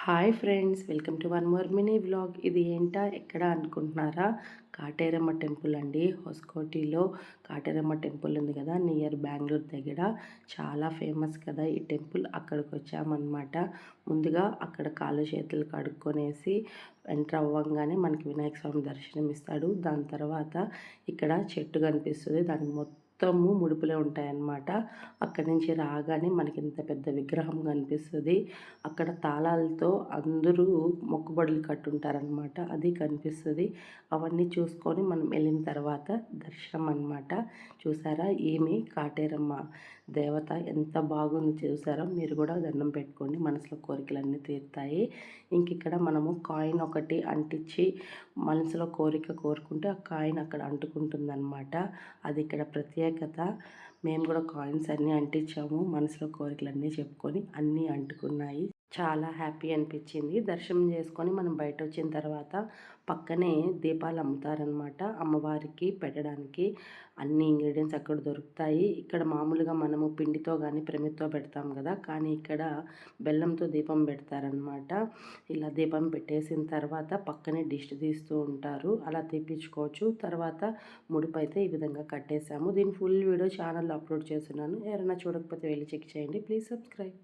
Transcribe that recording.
Hi friends, welcome to one more mini vlog. ఇది ఏంటా ఎక్కడ అనుకుంటున్నారా? కాటేరమ్మ టెంపుల్ అండి. హొస్కోటిలో కాటేరమ్మ టెంపుల్ ఉంది కదా, నియర్ బెంగళూరు దగ్గర. చాలా ఫేమస్ కదా ఈ టెంపుల్. అక్కడికి వచ్చామన్నమాట. ముందుగా అక్కడ కాళ్ళు చేతులు కడుక్కొనేసి ఎంటర్ అవ్వంగానే మనకి వినాయక స్వామి దర్శనం ఇస్తాడు. దాని తర్వాత ఇక్కడ చెట్టు కనిపిస్తుంది, దానికి మొత్తము ముడుపులే ఉంటాయన్నమాట. అక్కడి నుంచి రాగానే మనకి ఇంత పెద్ద విగ్రహం కనిపిస్తుంది. అక్కడ తాళాలతో అందరూ మొక్కుబడులు కట్టుంటారనమాట, అది కనిపిస్తుంది. అవన్నీ చూసుకొని మనం వెళ్ళిన తర్వాత దర్శనం అన్నమాట. చూసారా, ఏమి కాటేరమ్మ దేవత ఎంత బాగుంది చూసారా? మీరు కూడా దండం పెట్టుకోండి, మనసులో కోరికలన్నీ తీరుతాయి. ఇంక ఇక్కడ మనము కాయిన్ ఒకటి అంటించి మనసులో కోరిక కోరుకుంటే ఆ కాయిన్ అక్కడ అంటుకుంటుందన్నమాట. అది ఇక్కడ ప్రత్యేకత. మేము కూడా కాయిన్స్ అన్నీ అంటించాము, మనసులో కోరికలన్నీ చెప్పుకొని అన్నీ అంటుకున్నాయి. చాలా హ్యాపీ అనిపించింది. దర్శనం చేసుకొని మనం బయట వచ్చిన తర్వాత పక్కనే దీపాలు అమ్ముతారనమాట. అమ్మవారికి పెట్టడానికి అన్ని ఇంగ్రీడియంట్స్ అక్కడ దొరుకుతాయి. ఇక్కడ మామూలుగా మనము పిండితో కానీ ప్రమిదతో పెడతాం కదా, కానీ ఇక్కడ బెల్లంతో దీపం పెడతారనమాట. ఇలా దీపం పెట్టేసిన తర్వాత పక్కనే దిష్టి తీస్తూ ఉంటారు, అలా తీపించుకోవచ్చు. తర్వాత ముడుపు అయితే ఈ విధంగా కట్టేసాము. దీని ఫుల్ వీడియో ఛానల్లో అప్లోడ్ చేస్తున్నాను, ఎవరైనా చూడకపోతే వెళ్ళి చెక్ చేయండి. Please subscribe.